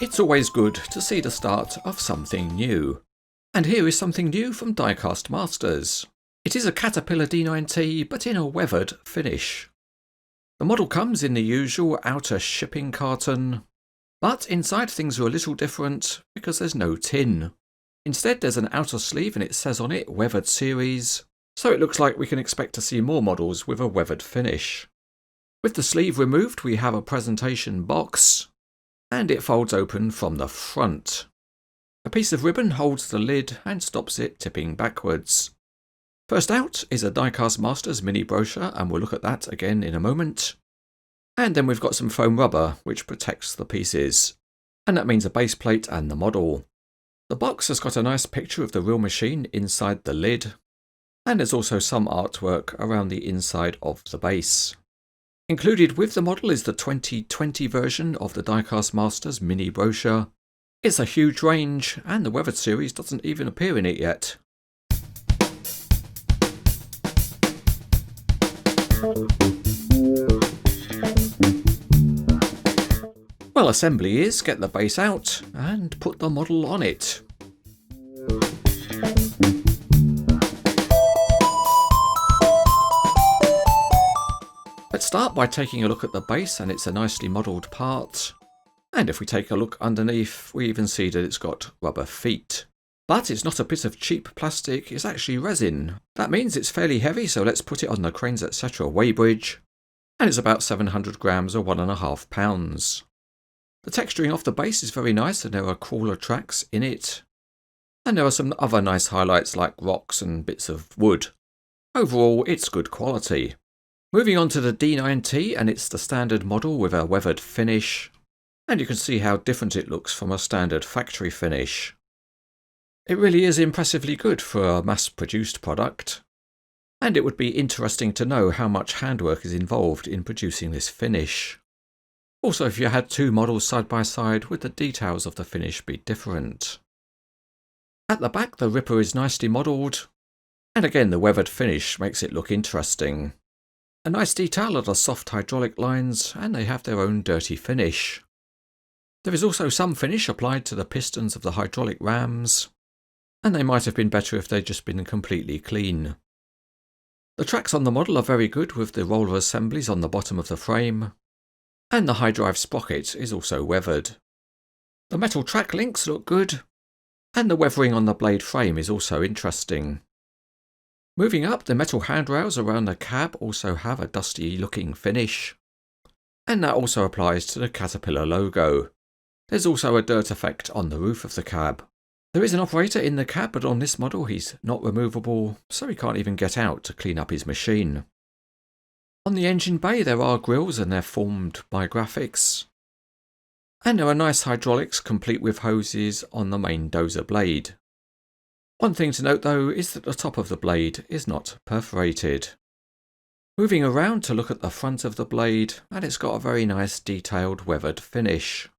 It's always good to see the start of something new. And here is something new from Diecast Masters. It is a Caterpillar D9T, but in a weathered finish. The model comes in the usual outer shipping carton, but inside things are a little different because there's no tin. Instead there's an outer sleeve and it says on it Weathered Series, so it looks like we can expect to see more models with a weathered finish. With the sleeve removed we have a presentation box, and it folds open from the front. A piece of ribbon holds the lid and stops it tipping backwards. First out is a Diecast Masters mini brochure, and we'll look at that again in a moment. And then we've got some foam rubber which protects the pieces, and that means a base plate and the model. The box has got a nice picture of the real machine inside the lid, and there's also some artwork around the inside of the base. Included with the model is the 2020 version of the Diecast Masters mini brochure. It's a huge range, and the Weathered series doesn't even appear in it yet. Well, assembly is get the base out and put the model on it. Let's start by taking a look at the base, and it's a nicely modelled part. And if we take a look underneath, we even see that it's got rubber feet. But it's not a bit of cheap plastic, it's actually resin. That means it's fairly heavy, so let's put it on the Cranes etc. weighbridge. And it's about 700 grams or 1.5 pounds. The texturing of the base is very nice, and there are crawler tracks in it. And there are some other nice highlights like rocks and bits of wood. Overall, it's good quality. Moving on to the D9T, and it's the standard model with a weathered finish. And you can see how different it looks from a standard factory finish. It really is impressively good for a mass-produced product. And it would be interesting to know how much handwork is involved in producing this finish. Also, if you had two models side by side, would the details of the finish be different? At the back, the ripper is nicely modelled, and again the weathered finish makes it look interesting. A nice detail are the soft hydraulic lines, and they have their own dirty finish. There is also some finish applied to the pistons of the hydraulic rams, and they might have been better if they'd just been completely clean. The tracks on the model are very good, with the roller assemblies on the bottom of the frame, and the high drive sprocket is also weathered. The metal track links look good, and the weathering on the blade frame is also interesting. Moving up, the metal handrails around the cab also have a dusty looking finish, and that also applies to the Caterpillar logo. There's also a dirt effect on the roof of the cab. There is an operator in the cab, but on this model he's not removable, so he can't even get out to clean up his machine. On the engine bay there are grills, and they're formed by graphics. And there are nice hydraulics complete with hoses on the main dozer blade. One thing to note though is that the top of the blade is not perforated. Moving around to look at the front of the blade, and it's got a very nice detailed weathered finish.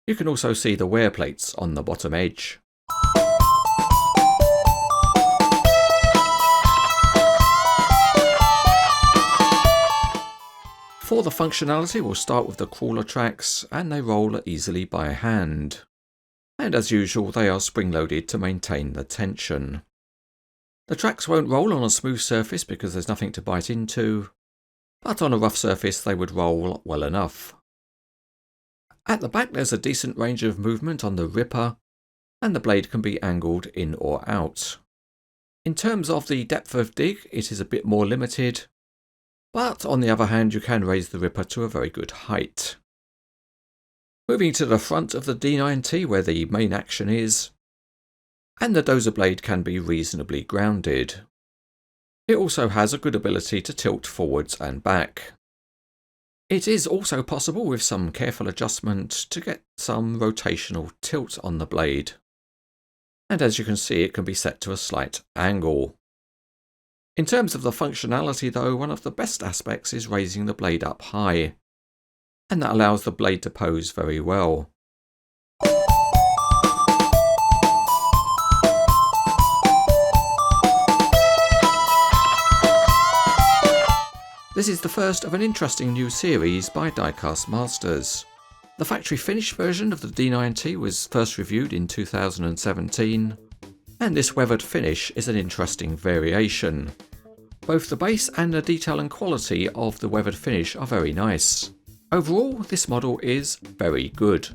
You can also see the wear plates on the bottom edge. For the functionality, we'll start with the crawler tracks, and they roll easily by hand. And as usual, they are spring-loaded to maintain the tension. The tracks won't roll on a smooth surface because there's nothing to bite into, but on a rough surface they would roll well enough. At the back there's a decent range of movement on the ripper, and the blade can be angled in or out. In terms of the depth of dig, it is a bit more limited, but on the other hand you can raise the ripper to a very good height. Moving to the front of the D9T where the main action is, and the dozer blade can be reasonably grounded. It also has a good ability to tilt forwards and back. It is also possible with some careful adjustment to get some rotational tilt on the blade. And as you can see, it can be set to a slight angle. In terms of the functionality though, one of the best aspects is raising the blade up high, and that allows the blade to pose very well. This is the first of an interesting new series by Diecast Masters. The factory finish version of the D9T was first reviewed in 2017, and this weathered finish is an interesting variation. Both the base and the detail and quality of the weathered finish are very nice. Overall, this model is very good.